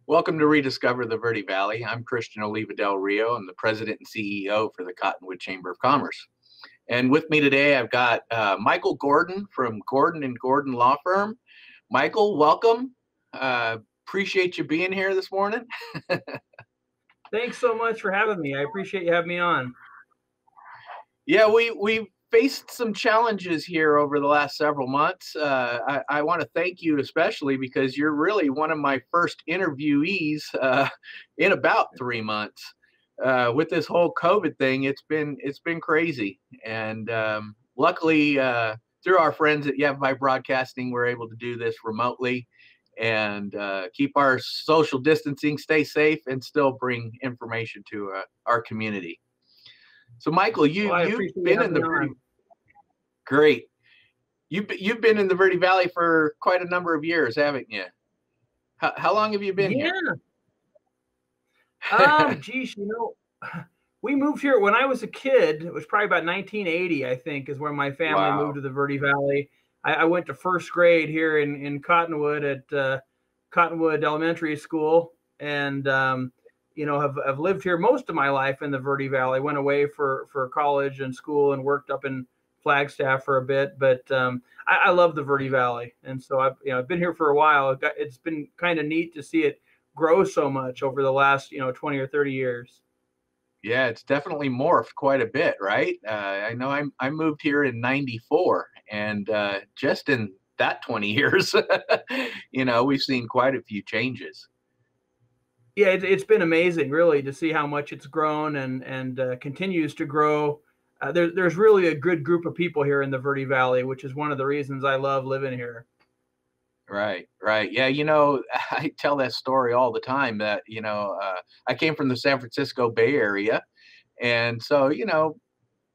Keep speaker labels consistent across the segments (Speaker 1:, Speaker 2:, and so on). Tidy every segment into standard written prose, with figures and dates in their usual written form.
Speaker 1: Welcome to Rediscover the Verde Valley. I'm Christian Oliva Del Rio. I'm the president and CEO for the Cottonwood Chamber of Commerce. And with me today, I've got Michael Gordon from Gordon and Gordon Law Firm. Michael, welcome. Appreciate you being here this morning.
Speaker 2: Thanks so much for having me. I appreciate you having me on.
Speaker 1: Yeah, we faced some challenges here over the last several months. I want to thank you especially because you're really one of my first interviewees in about 3 months. With this whole COVID thing, it's been crazy, and luckily through our friends at Yavai Broadcasting, we're able to do this remotely and keep our social distancing, stay safe, and still bring information to our community. So, Michael, you've been in the Verde. Great. You've been in the Verde Valley for quite a number of years, haven't you? How long have you been here?
Speaker 2: Geez, we moved here when I was a kid. It was probably about 1980, I think, is when my family moved to the Verde Valley. I went to first grade here in Cottonwood at Cottonwood Elementary School, and have lived here most of my life in the Verde Valley. Went away for college and school and worked up in Flagstaff for a bit, but I love the Verde Valley, and so I've been here for a while. It's been kind of neat to see it grow so much over the last 20 or 30 years.
Speaker 1: Yeah, it's definitely morphed quite a bit, right? I know I moved here in '94, and just in that 20 years, we've seen quite a few changes.
Speaker 2: Yeah, it's been amazing, really, to see how much it's grown and continues to grow. There's really a good group of people here in the Verde Valley, which is one of the reasons I love living here.
Speaker 1: Right. Yeah, I tell that story all the time that, I came from the San Francisco Bay Area. And so,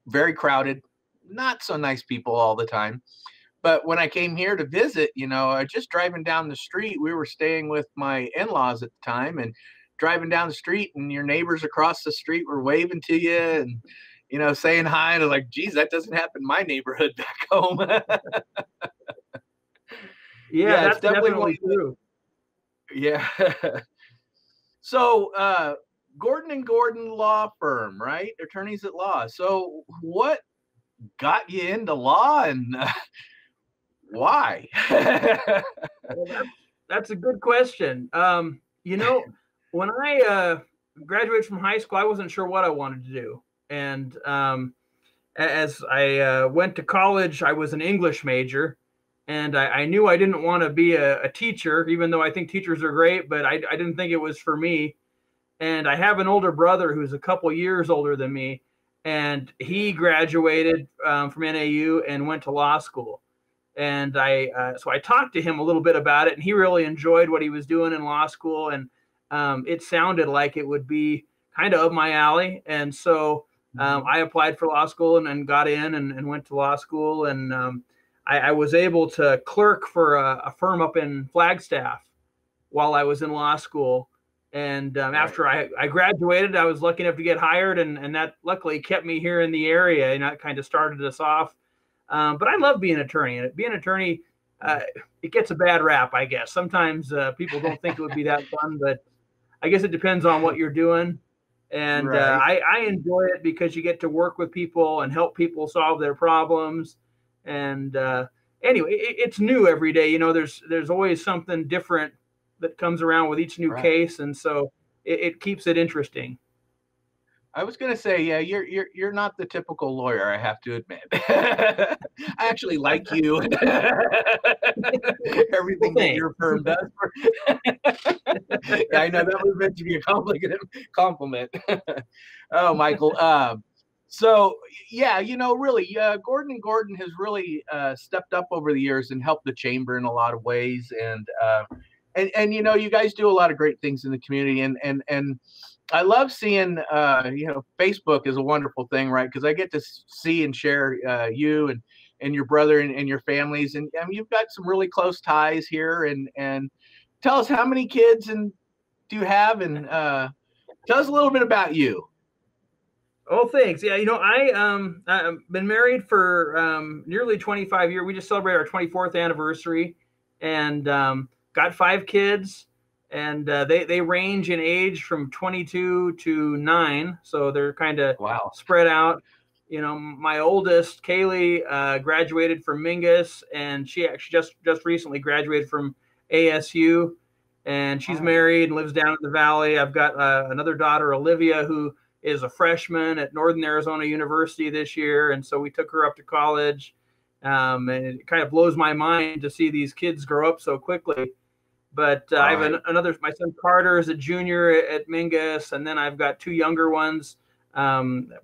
Speaker 1: very crowded, not so nice people all the time. But when I came here to visit, just driving down the street, we were staying with my in-laws at the time, and driving down the street, and your neighbors across the street were waving to you and, saying hi. And I was like, geez, that doesn't happen in my neighborhood back home.
Speaker 2: Yeah, that's definitely true.
Speaker 1: Yeah. So, Gordon and Gordon Law Firm, right? Attorneys at law. So what got you into law, and why?
Speaker 2: Well, that's a good question. When I graduated from high school, I wasn't sure what I wanted to do. And as I went to college, I was an English major. And I knew I didn't want to be a teacher, even though I think teachers are great, but I didn't think it was for me. And I have an older brother who's a couple years older than me, and he graduated from NAU and went to law school. And so I talked to him a little bit about it, and he really enjoyed what he was doing in law school, and it sounded like it would be kind of up my alley. And so I applied for law school and got in and went to law school, and I was able to clerk for a firm up in Flagstaff while I was in law school. And after I graduated, I was lucky enough to get hired, and that luckily kept me here in the area, and that kind of started us off. But I love being an attorney. And being an attorney, it gets a bad rap, I guess. Sometimes people don't think it would be that fun, but I guess it depends on what you're doing. And I enjoy it because you get to work with people and help people solve their problems. And anyway, it's new every day. There's always something different that comes around with each new case, and so it keeps it interesting.
Speaker 1: I was going to say, yeah, you're not the typical lawyer, I have to admit. I actually like you and everything that your firm does. Yeah, I know that was meant to be a compliment. Oh, Michael. So, yeah, really, Gordon and Gordon has really stepped up over the years and helped the chamber in a lot of ways. And you guys do a lot of great things in the community. And I love seeing, Facebook is a wonderful thing, right? Because I get to see and share you and your brother and your families. And you've got some really close ties here. And tell us, how many kids do you have? And tell us a little bit about you.
Speaker 2: Oh, thanks. Yeah, I've been married for nearly 25 years. We just celebrated our 24th anniversary, and got 5 kids. and they range in age from 22 to 9, so they're kind of
Speaker 1: Wow.
Speaker 2: spread out. You know, my oldest, Kaylee, graduated from Mingus, and she actually just recently graduated from ASU, and she's married and lives down in the valley. I've got another daughter, Olivia, who is a freshman at Northern Arizona University this year, and so we took her up to college. And it kind of blows my mind to see these kids grow up so quickly. But I have another, my son Carter is a junior at Mingus, and then I've got two younger ones.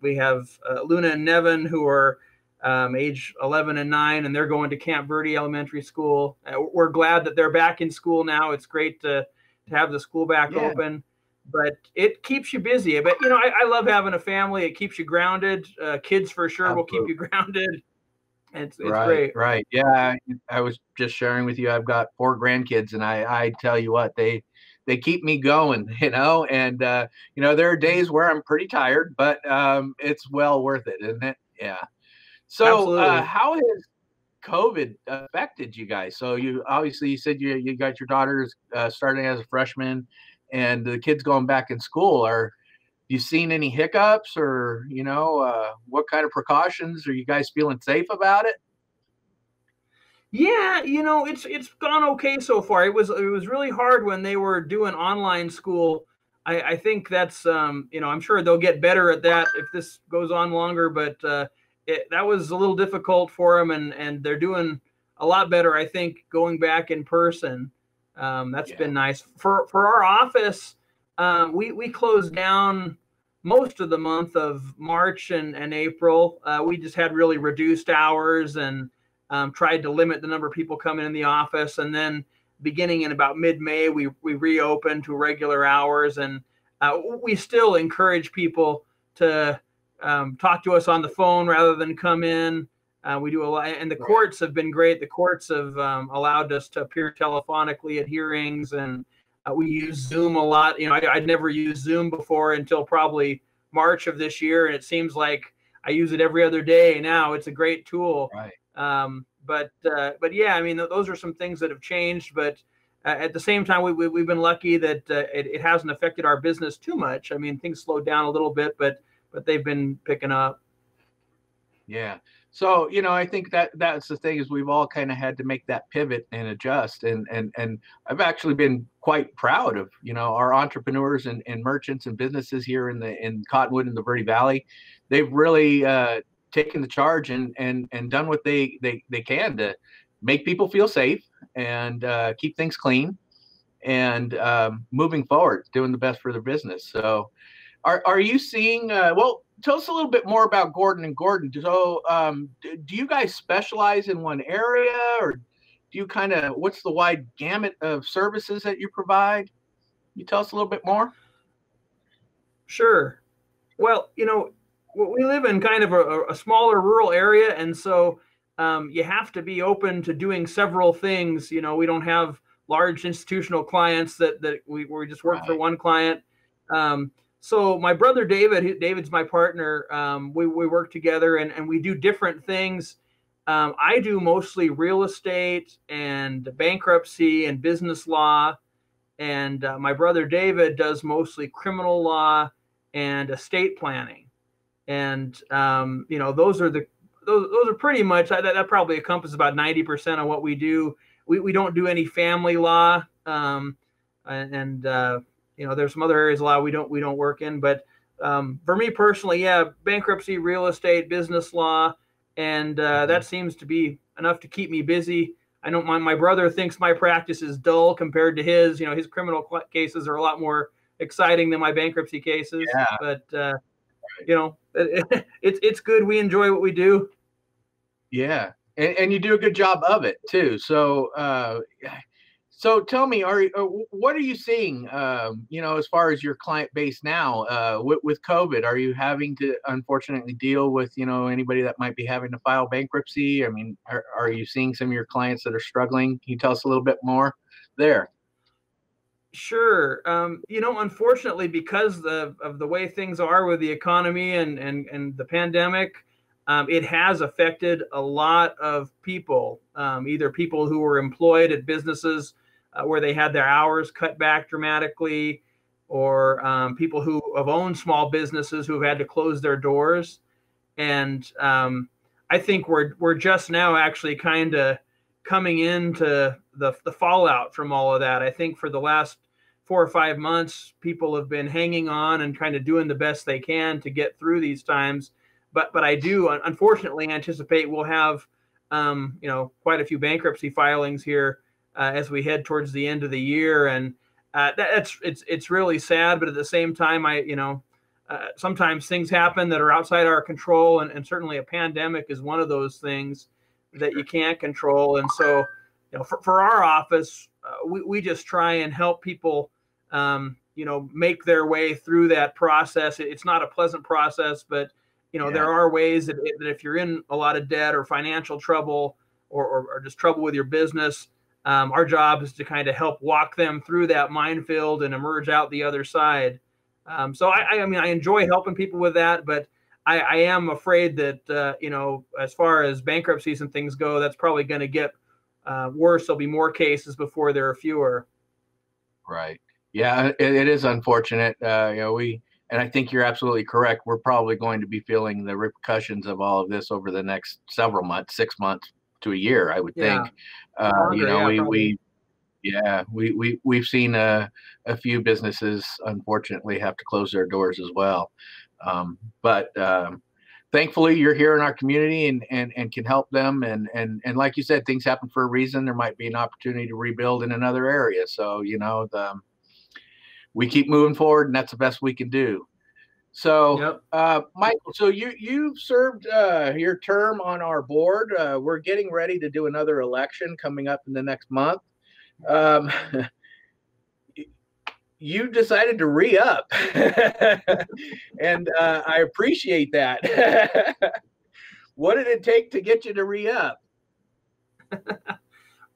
Speaker 2: We have Luna and Nevin, who are age 11 and 9, and they're going to Camp Verde Elementary School. We're glad that they're back in school now. It's great to have the school back open, but it keeps you busy. But, you know, I love having a family. It keeps you grounded. Kids for sure will keep you grounded. It's great.
Speaker 1: Right. Yeah. I was just sharing with you, I've got 4 grandkids, and I tell you what, they keep me going, you know, and, you know, there are days where I'm pretty tired, but it's well worth it, isn't it? Yeah. So how has COVID affected you guys? So you obviously, you said you got your daughters starting as a freshman, and the kids going back in school. Are you seen any hiccups, or, you know, what kind of precautions? Are you guys feeling safe about it?
Speaker 2: Yeah, you know, it's gone okay so far. It was really hard when they were doing online school. I think that's you know, I'm sure they'll get better at that if this goes on longer, but that was a little difficult for them, and they're doing a lot better, I think, going back in person. That's been nice for our office. We closed down most of the month of March and April. We just had really reduced hours, and tried to limit the number of people coming in the office. And then beginning in about mid-May, we reopened to regular hours. And we still encourage people to talk to us on the phone rather than come in. We do a lot, and the courts have been great. The courts have allowed us to appear telephonically at hearings, and we use Zoom a lot. You know, I'd never used Zoom before until probably March of this year, and it seems like I use it every other day now. It's a great tool. But yeah, I mean, those are some things that have changed. But at the same time, we've been lucky that it hasn't affected our business too much. I mean, things slowed down a little bit, but they've been picking up.
Speaker 1: Yeah. So, you know, I think that's the thing, is we've all kind of had to make that pivot and adjust. And I've actually been quite proud of, you know, our entrepreneurs and merchants and businesses here in Cottonwood and the Verde Valley. They've really taken the charge and done what they can to make people feel safe and keep things clean, and moving forward, doing the best for their business. So are you seeing well, tell us a little bit more about Gordon and Gordon. So do you guys specialize in one area, or do you kind of, what's the wide gamut of services that you provide? Can you tell us a little bit more?
Speaker 2: Sure. Well, you know, we live in kind of a smaller rural area, and so you have to be open to doing several things. You know, we don't have large institutional clients that we just work for one client. So my brother David's my partner. We work together, and we do different things. I do mostly real estate and bankruptcy and business law, and my brother David does mostly criminal law and estate planning. And you know, those are pretty much, that probably encompasses about 90% of what we do. We don't do any family law, and you know, there's some other areas of law we don't work in. But for me personally, yeah, bankruptcy, real estate, business law, and that seems to be enough to keep me busy. I know my brother thinks my practice is dull compared to his. You know, his criminal cases are a lot more exciting than my bankruptcy cases. But you know, it's good. We enjoy what we do.
Speaker 1: Yeah, and you do a good job of it too. So so tell me, what are you seeing, you know, as far as your client base now, with COVID? Are you having to unfortunately deal with, you know, anybody that might be having to file bankruptcy? I mean, are you seeing some of your clients that are struggling? Can you tell us a little bit more there?
Speaker 2: Sure. You know, unfortunately, because of the way things are with the economy and the pandemic, it has affected a lot of people, either people who were employed at businesses where they had their hours cut back dramatically, or people who have owned small businesses who have had to close their doors. And I think we're just now actually kind of coming into the fallout from all of that. I think for the last 4 or 5 months, people have been hanging on and kind of doing the best they can to get through these times. But I do unfortunately anticipate we'll have quite a few bankruptcy filings here as we head towards the end of the year, and it's really sad. But at the same time, sometimes things happen that are outside our control, and certainly a pandemic is one of those things that you can't control. And so, for our office, we just try and help people, make their way through that process. It's not a pleasant process, but there are ways that if you're in a lot of debt or financial trouble or just trouble with your business, our job is to kind of help walk them through that minefield and emerge out the other side. So I enjoy helping people with that, but I am afraid that, as far as bankruptcies and things go, that's probably going to get worse. There'll be more cases before there are fewer.
Speaker 1: Right. Yeah, it is unfortunate. And I think you're absolutely correct. We're probably going to be feeling the repercussions of all of this over the next several months, 6 months to a year, I would think. We've seen a few businesses unfortunately have to close their doors as well. But thankfully you're here in our community and can help them. And like you said, things happen for a reason. There might be an opportunity to rebuild in another area. So, we keep moving forward, and that's the best we can do. So, Michael, so you've served your term on our board. We're getting ready to do another election coming up in the next month. You decided to re-up, and I appreciate that. What did it take to get you to re-up?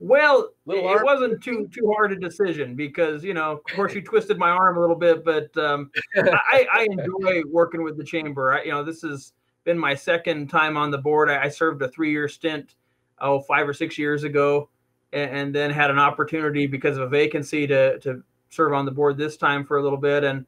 Speaker 2: Well, it wasn't too hard a decision because, of course, you twisted my arm a little bit, but I enjoy working with the chamber. This has been my second time on the board. I served a 3-year stint, 5 or 6 years ago, and then had an opportunity because of a vacancy to serve on the board this time for a little bit. And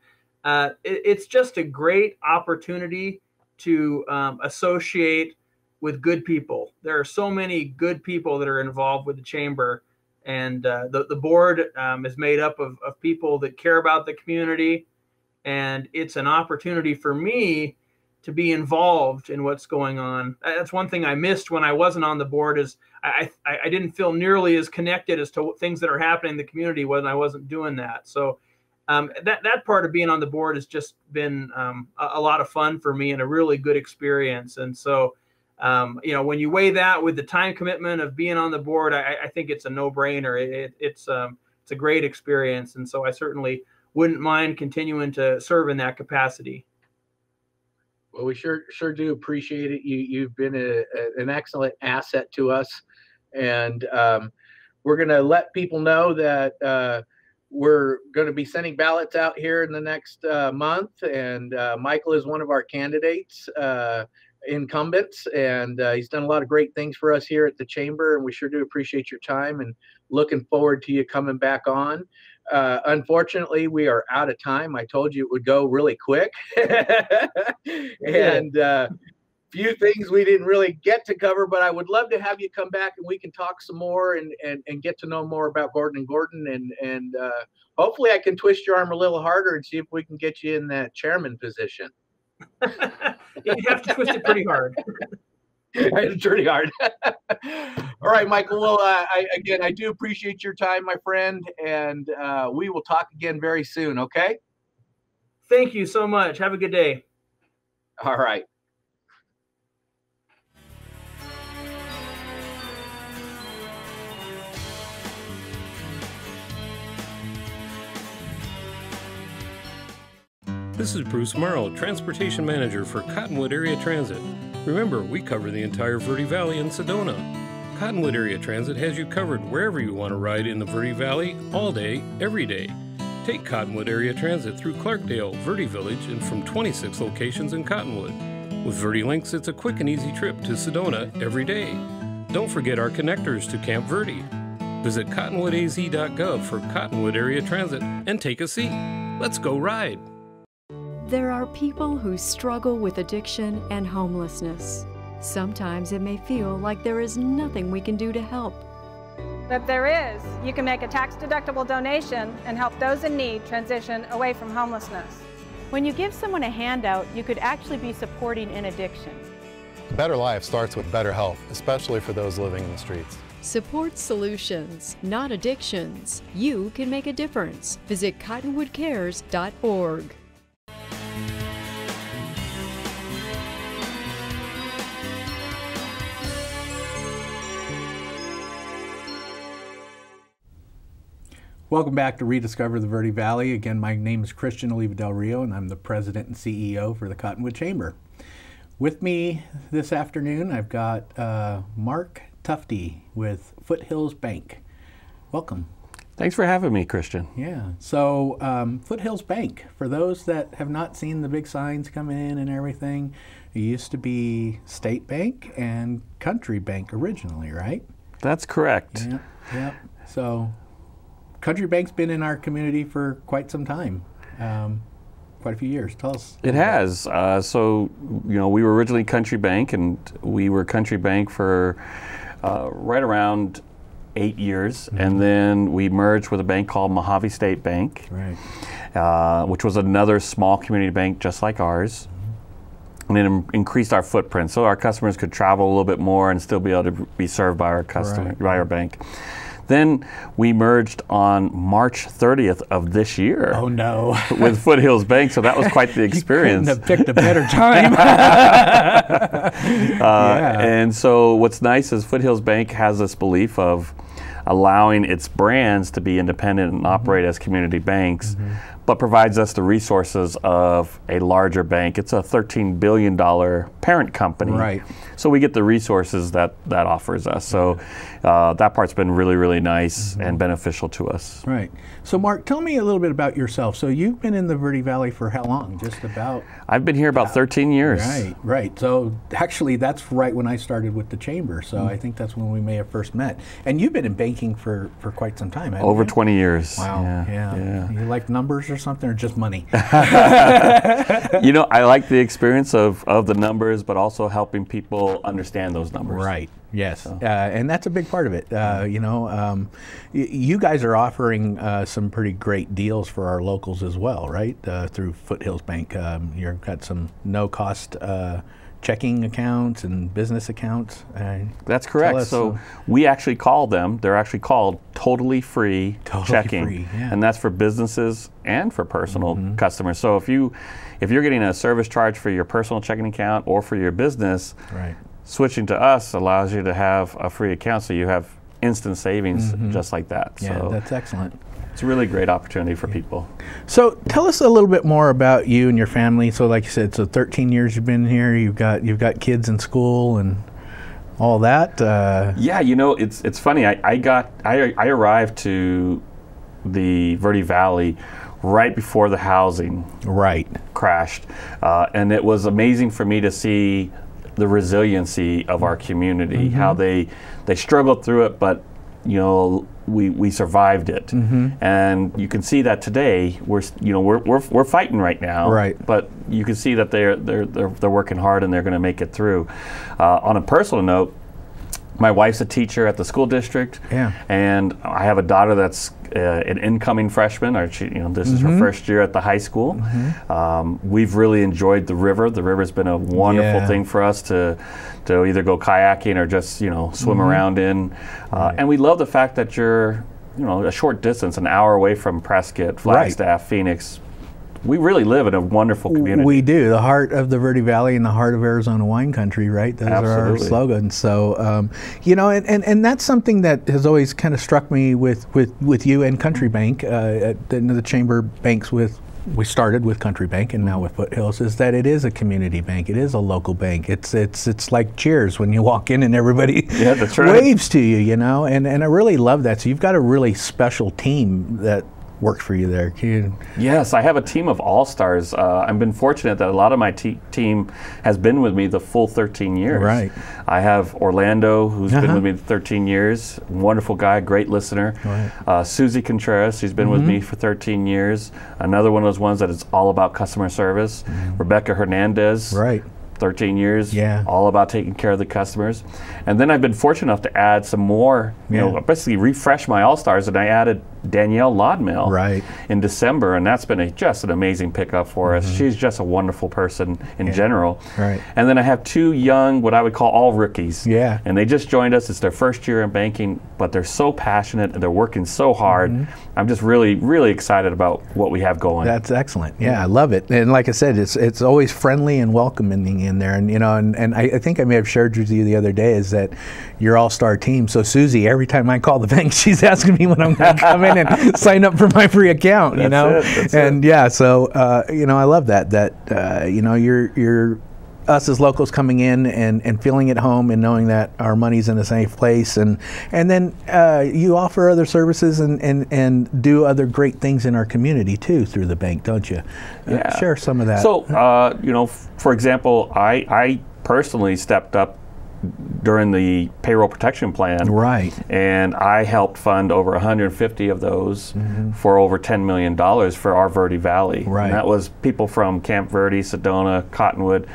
Speaker 2: it's just a great opportunity to associate with good people. There are so many good people that are involved with the chamber, and the board is made up of people that care about the community, and it's an opportunity for me to be involved in what's going on. That's one thing I missed when I wasn't on the board, is I didn't feel nearly as connected as to things that are happening in the community when I wasn't doing that. So that part of being on the board has just been a lot of fun for me and a really good experience. And so when you weigh that with the time commitment of being on the board, I think it's a no-brainer. It's a great experience, and so I certainly wouldn't mind continuing to serve in that capacity.
Speaker 1: Well, we sure do appreciate it. You've been an excellent asset to us, and we're going to let people know that we're going to be sending ballots out here in the next month, and Michael is one of our candidates. Incumbents, and he's done a lot of great things for us here at the chamber, and we sure do appreciate your time and looking forward to you coming back on. Unfortunately, we are out of time. I told you it would go really quick. And few things we didn't really get to cover, but I would love to have you come back and we can talk some more and get to know more about Gordon & Gordon, and hopefully I can twist your arm a little harder and see if we can get you in that chairman position.
Speaker 2: You have to twist it pretty hard.
Speaker 1: It's pretty hard. All right, Michael. Well, I do appreciate your time, my friend, and we will talk again very soon. Okay.
Speaker 2: Thank you so much. Have a good day.
Speaker 1: All right.
Speaker 3: This is Bruce Morrow, Transportation Manager for Cottonwood Area Transit. Remember, we cover the entire Verde Valley and Sedona. Cottonwood Area Transit has you covered wherever you want to ride in the Verde Valley, all day, every day. Take Cottonwood Area Transit through Clarkdale, Verde Village, and from 26 locations in Cottonwood. With Verde Links, it's a quick and easy trip to Sedona every day. Don't forget our connectors to Camp Verde. Visit cottonwoodaz.gov for Cottonwood Area Transit and take a seat. Let's go ride.
Speaker 4: There are people who struggle with addiction and homelessness. Sometimes it may feel like there is nothing we can do to help.
Speaker 5: But there is. You can make a tax-deductible donation and help those in need transition away from homelessness.
Speaker 6: When you give someone a handout, you could actually be supporting an addiction.
Speaker 7: A better life starts with better health, especially for those living in the streets.
Speaker 4: Support solutions, not addictions. You can make a difference. Visit cottonwoodcares.org.
Speaker 1: Welcome back to Rediscover the Verde Valley. Again, my name is Christian Oliva Del Rio, and I'm the President and CEO for the Cottonwood Chamber. With me this afternoon, I've got Mark Tufte with Foothills Bank. Welcome.
Speaker 8: Thanks for having me, Christian.
Speaker 1: Yeah. So Foothills Bank, for those that have not seen the big signs come in and everything, it used to be State Bank and Country Bank originally, right?
Speaker 8: That's correct.
Speaker 1: Yeah. Yep. So Country Bank's been in our community for quite some time, quite a few years. Tell us.
Speaker 8: It has. So, you know, we were originally Country Bank, and we were Country Bank for right around 8 years, and then we merged with a bank called Mojave State Bank,
Speaker 1: right,
Speaker 8: which was another small community bank just like ours. And it increased our footprint, so our customers could travel a little bit more and still be able to be served by our customer, by our bank. Then we merged on March 30th of this year.
Speaker 1: Oh no!
Speaker 8: With Foothills Bank, so that was quite the experience.
Speaker 1: You couldn't have picked a better time.
Speaker 8: Yeah. And so what's nice is Foothills Bank has this belief of allowing its brands to be independent and operate as community banks, but provides us the resources of a larger bank. It's a $13 billion parent company.
Speaker 1: Right.
Speaker 8: So we get the resources that offers us. So that part's been really, really nice and beneficial to us.
Speaker 1: Right. So Mark, tell me a little bit about yourself. So you've been in the Verde Valley for how long? Just about?
Speaker 8: I've been here about 13 years.
Speaker 1: Right, right. So actually that's right when I started with the Chamber. So I think that's when we may have first met. And you've been in banking for quite some time, haven't
Speaker 8: Over
Speaker 1: you?
Speaker 8: 20 years.
Speaker 1: Wow. Yeah. You like numbers or something, or just money?
Speaker 8: You know, I like the experience of the numbers, but also helping people understand those numbers.
Speaker 1: Right. Yes. So. And that's a big part of it. You know, you guys are offering some pretty great deals for our locals as well, right? Through Foothills Bank. You've got some no-cost checking accounts and business accounts.
Speaker 8: That's correct. So we actually call them, they're actually called totally free checking. And that's for businesses and for personal customers. So if you're getting a service charge for your personal checking account or for your business,
Speaker 1: right,
Speaker 8: switching to us allows you to have a free account, so you have instant savings just like that.
Speaker 1: Yeah,
Speaker 8: so
Speaker 1: that's excellent.
Speaker 8: It's a really great opportunity for people.
Speaker 1: So tell us a little bit more about you and your family. So like you said, so 13 years you've been here. You've got kids in school and all that.
Speaker 8: Yeah, you know, it's funny. I arrived to the Verde Valley right before the housing crashed, and it was amazing for me to see the resiliency of our community, how they struggled through it, but you know, we survived it, and you can see that today we're fighting right now,
Speaker 1: right?
Speaker 8: But you can see that they're working hard and they're going to make it through. On a personal note, my wife's a teacher at the school district, and I have a daughter that's an incoming freshman. This is her first year at the high school. We've really enjoyed the river. The river's been a wonderful thing for us to either go kayaking or just swim around in. And we love the fact that you're a short distance, an hour away from Prescott, Flagstaff, Phoenix. We really live in a wonderful community.
Speaker 1: We do. The heart of the Verde Valley and the heart of Arizona wine country, right? Those are our slogans. So, and that's something that has always kind of struck me with you and Country Bank, the Chamber banks we started with Country Bank and now with Foothills, is that it is a community bank. It is a local bank. It's like Cheers when you walk in and everybody waves to you, and I really love that. So you've got a really special team that
Speaker 9: worked for you there.
Speaker 8: Yes, I have a team of all-stars. I've been fortunate that a lot of my team has been with me the full 13 years.
Speaker 9: Right.
Speaker 8: I have Orlando, who's been with me 13 years. Wonderful guy, great listener.
Speaker 9: Right.
Speaker 8: Susie Contreras, she's been with me for 13 years. Another one of those ones that is all about customer service. Rebecca Hernandez.
Speaker 9: Right.
Speaker 8: 13 years,
Speaker 9: yeah,
Speaker 8: all about taking care of the customers. And then I've been fortunate enough to add some more, you know, basically refresh my all-stars, and I added Danielle Lodmell in December, and that's been just an amazing pickup for us. She's just a wonderful person in general.
Speaker 9: Right.
Speaker 8: And then I have 2 young, what I would call all rookies.
Speaker 9: Yeah.
Speaker 8: And they just joined us. It's their first year in banking, but they're so passionate and they're working so hard. I'm just really, really excited about what we have going.
Speaker 9: That's excellent. Yeah, I love it. And like I said, it's always friendly and welcoming in there. And you know, and I think I may have shared with you the other day is that your all-star team. So Susie, every time I call the bank, she's asking me when I'm going to come in and sign up for my free account. You know, and yeah, so you know, I love that. You know, you're us as locals coming in and feeling at home and knowing that our money's in a safe place, and then you offer other services and do other great things in our community too through the bank, don't you?
Speaker 8: Yeah.
Speaker 9: Share some of that.
Speaker 8: So you know, for example, I personally stepped up during the payroll protection plan, and I helped fund over 150 of those for over $10 million for our Verde Valley.
Speaker 9: Right.
Speaker 8: And that was people from Camp Verde, Sedona, Cottonwood.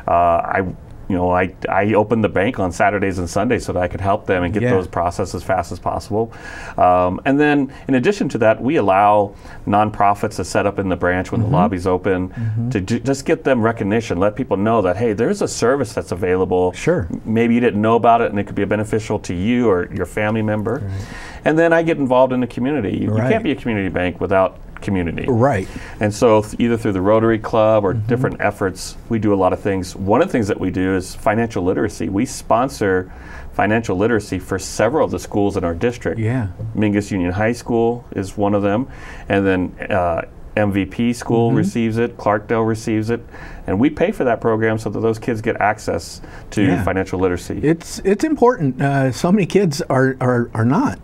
Speaker 8: I opened the bank on Saturdays and Sundays so that I could help them and get those processed as fast as possible. And then in addition to that, we allow nonprofits to set up in the branch when the lobby's open to just get them recognition, let people know that, hey, there's a service that's available.
Speaker 9: Sure.
Speaker 8: Maybe you didn't know about it and it could be beneficial to you or your family member. And then I get involved in the community. You can't be a community bank without community.
Speaker 9: Right.
Speaker 8: And so either through the Rotary Club or different efforts, we do a lot of things. One of the things that we do is financial literacy. We sponsor financial literacy for several of the schools in our district.
Speaker 9: Yeah.
Speaker 8: Mingus Union High School is one of them. And then MVP School receives it, Clarkdale receives it, and we pay for that program so that those kids get access to financial literacy.
Speaker 9: It's important. So many kids are not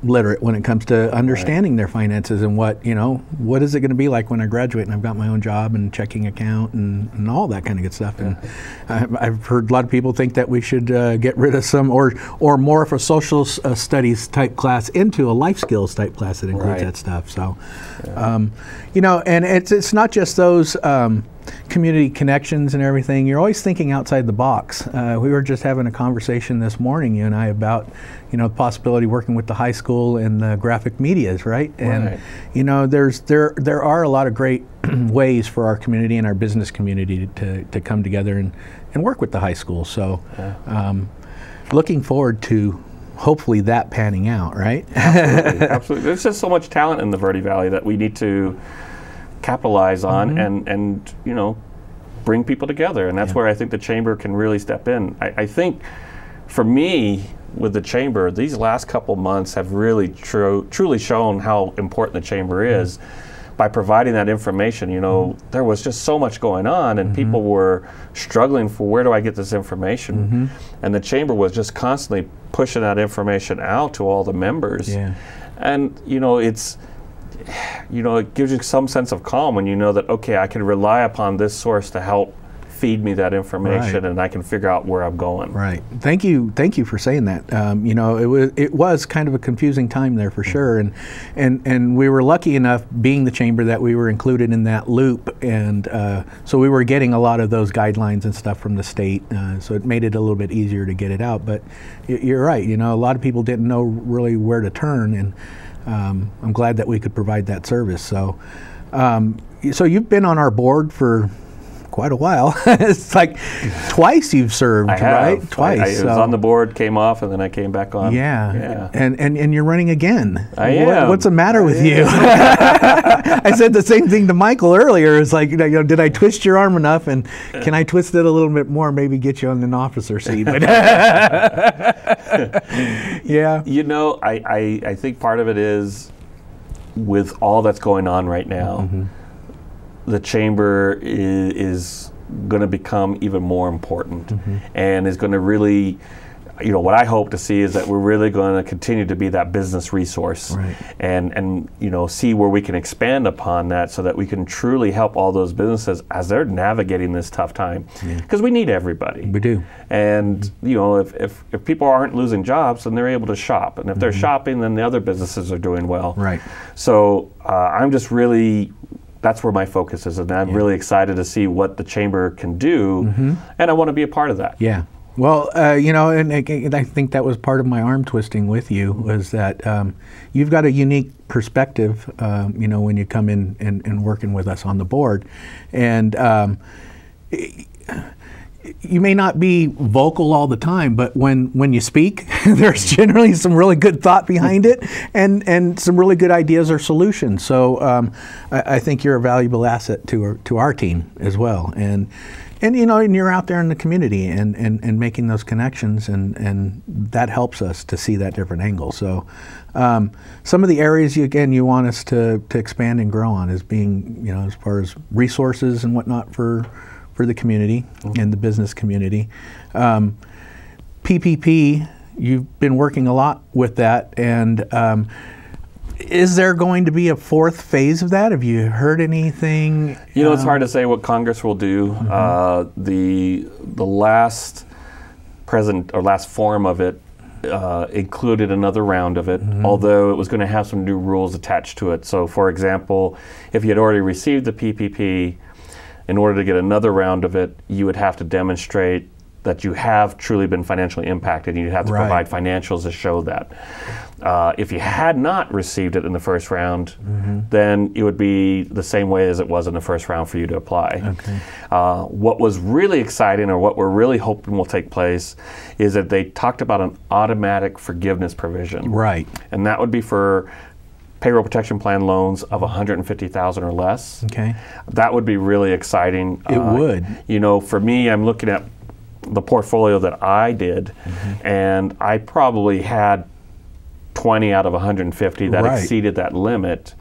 Speaker 9: literate when it comes to understanding their finances and what is it going to be like when I graduate and I've got my own job and checking account and all that kind of good stuff. And I've heard a lot of people think that we should get rid of some or more of a social studies type class into a life skills type class that includes that stuff. So. And it's not just those community connections and everything. You're always thinking outside the box. We were just having a conversation this morning, you and I, about the possibility of working with the high school and the graphic medias, right? And there are a lot of great ways for our community and our business community to come together and work with the high school. So looking forward to hopefully that panning out, right?
Speaker 8: Absolutely, absolutely. There's just so much talent in the Verde Valley that we need to capitalize on and bring people together. And that's where I think the Chamber can really step in. I think for me, with the Chamber, these last couple months have really truly shown how important the Chamber is. By providing that information, there was just so much going on and people were struggling for where do I get this information? And the Chamber was just constantly pushing that information out to all the members. And it gives you some sense of calm when you know that, okay, I can rely upon this source to help feed me that information and I can figure out where I'm going.
Speaker 9: Right. Thank you for saying that. It was kind of a confusing time there for sure, and we were lucky enough, being the Chamber, that we were included in that loop, and so we were getting a lot of those guidelines and stuff from the state, so it made it a little bit easier to get it out. But you're right, a lot of people didn't know really where to turn, and I'm glad that we could provide that service. So you've been on our board for quite a while. It's like twice you've served, right? Twice.
Speaker 8: I was on the board, came off, and then I came back on.
Speaker 9: Yeah. And you're running again.
Speaker 8: I am.
Speaker 9: What's the matter with you? I said the same thing to Michael earlier. It's like, did I twist your arm enough? And can I twist it a little bit more? Maybe get you on an officer seat. But yeah.
Speaker 8: I think part of it is with all that's going on right now. The Chamber is going to become even more important and is going to really what I hope to see is that we're really going to continue to be that business resource, and see where we can expand upon that so that we can truly help all those businesses as they're navigating this tough time. Because we need everybody.
Speaker 9: We do.
Speaker 8: And if people aren't losing jobs, then they're able to shop, and if they're shopping, then the other businesses are doing well.
Speaker 9: Right.
Speaker 8: So I'm just really. That's where my focus is, and I'm really excited to see what the chamber can do, and I want to be a part of that.
Speaker 9: Yeah. Well, and I think that was part of my arm twisting with you, was that you've got a unique perspective, when you come in and working with us on the board. And you may not be vocal all the time, but when you speak, there's generally some really good thought behind it, and some really good ideas or solutions. So I think you're a valuable asset to our team as well. And you're out there in the community and making those connections, and that helps us to see that different angle. So some of the areas you want us to expand and grow on is being, as far as resources and whatnot for the community and the business community. PPP, you've been working a lot with that, and is there going to be a fourth phase of that? Have you heard anything?
Speaker 8: It's hard to say what Congress will do. The last last form of it included another round of it, although it was going to have some new rules attached to it. So, for example, if you had already received the PPP, in order to get another round of it, you would have to demonstrate that you have truly been financially impacted, and you'd have to provide financials to show that. If you had not received it in the first round, then it would be the same way as it was in the first round for you to apply.
Speaker 9: Okay.
Speaker 8: What was really exciting, or what we're really hoping will take place, is that they talked about an automatic forgiveness provision.
Speaker 9: Right.
Speaker 8: And that would be for payroll protection plan loans of $150,000 or less.
Speaker 9: Okay.
Speaker 8: That would be really exciting.
Speaker 9: It would.
Speaker 8: For me, I'm looking at the portfolio that I did, and I probably had 20 out of 150 that exceeded that limit.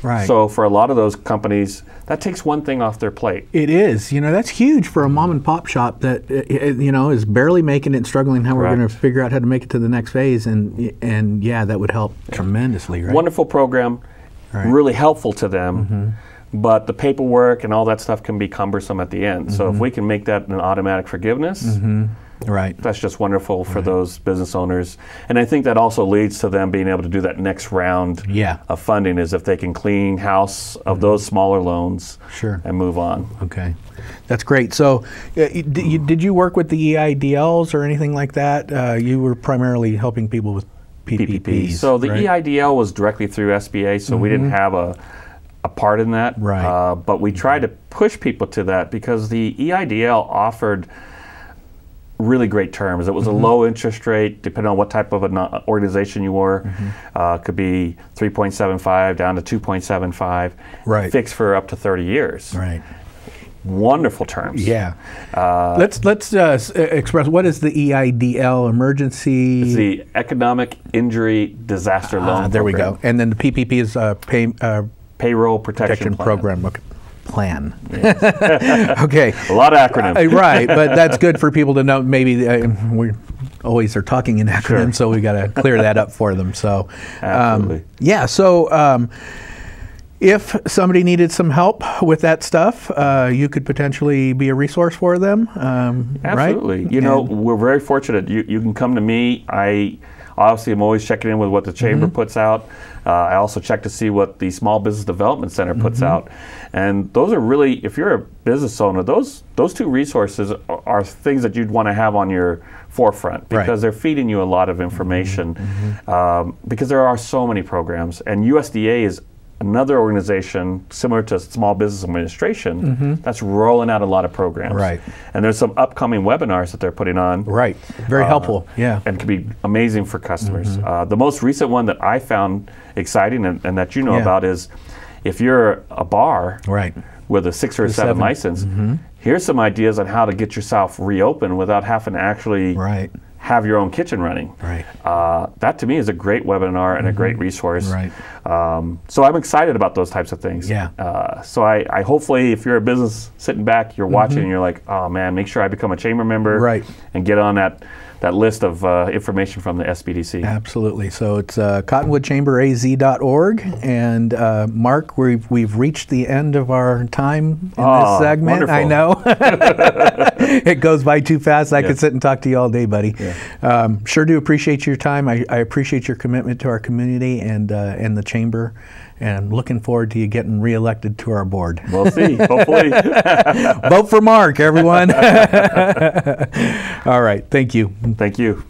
Speaker 9: Right.
Speaker 8: So for a lot of those companies, that takes one thing off their plate.
Speaker 9: It is. That's huge for a mom and pop shop that is barely making it and struggling how we're going to figure out how to make it to the next phase, and that would help tremendously. Right.
Speaker 8: Wonderful program, really helpful to them. But the paperwork and all that stuff can be cumbersome at the end. So if we can make that an automatic forgiveness, that's just wonderful for those business owners. And I think that also leads to them being able to do that next round of funding, is if they can clean house of those smaller loans and move on.
Speaker 9: Okay. That's great. So did you work with the EIDLs or anything like that? You were primarily helping people with PPPs.
Speaker 8: So the EIDL was directly through SBA, so we didn't have a part in that.
Speaker 9: Right.
Speaker 8: But we tried to push people to that because the EIDL offered really great terms. It was a low interest rate, depending on what type of an organization you were. Could be 3.75 down to 2.75.
Speaker 9: Right.
Speaker 8: Fixed for up to 30 years.
Speaker 9: Right.
Speaker 8: Wonderful terms.
Speaker 9: Yeah. Let's express, what is the EIDL, emergency?
Speaker 8: It's the Economic Injury Disaster Loan
Speaker 9: There
Speaker 8: Program.
Speaker 9: we go. And then the PPP is
Speaker 8: Payroll Protection
Speaker 9: Program. Okay. Plan. Yes. Okay.
Speaker 8: A lot of acronyms.
Speaker 9: Right, but that's good for people to know. Maybe we always are talking in acronyms, so we got to clear that up for them. So,
Speaker 8: absolutely.
Speaker 9: So if somebody needed some help with that stuff, you could potentially be a resource for them.
Speaker 8: Absolutely.
Speaker 9: Right?
Speaker 8: We're very fortunate. You can come to me. I obviously am always checking in with what the chamber puts out. I also check to see what the Small Business Development Center puts out. And those are really, if you're a business owner, those two resources are things that you'd want to have on your forefront, because they're feeding you a lot of information, because there are so many programs. And USDA is another organization similar to Small Business Administration that's rolling out a lot of programs.
Speaker 9: Right.
Speaker 8: And there's some upcoming webinars that they're putting on.
Speaker 9: Right. Very helpful. Yeah.
Speaker 8: And can be amazing for customers. The most recent one that I found exciting and that you know about is, if you're a bar with a 6 or a 7 license, here's some ideas on how to get yourself reopened without having to actually have your own kitchen running.
Speaker 9: Right.
Speaker 8: That to me is a great webinar and a great resource.
Speaker 9: Right.
Speaker 8: So I'm excited about those types of things.
Speaker 9: Yeah.
Speaker 8: So I hopefully, if you're a business sitting back, you're watching and you're like, oh man, make sure I become a chamber member and get on that that list of information from the SBDC.
Speaker 9: Absolutely. So it's cottonwoodchamberaz.org. And Mark, we've reached the end of our time in this segment.
Speaker 8: Wonderful.
Speaker 9: I know. It goes by too fast. I could sit and talk to you all day, buddy.
Speaker 8: Yeah.
Speaker 9: Sure do appreciate your time. I appreciate your commitment to our community and the chamber. And looking forward to you getting reelected to our board.
Speaker 8: We'll see, hopefully.
Speaker 9: Vote for Mark, everyone. All right, thank you.
Speaker 8: Thank you.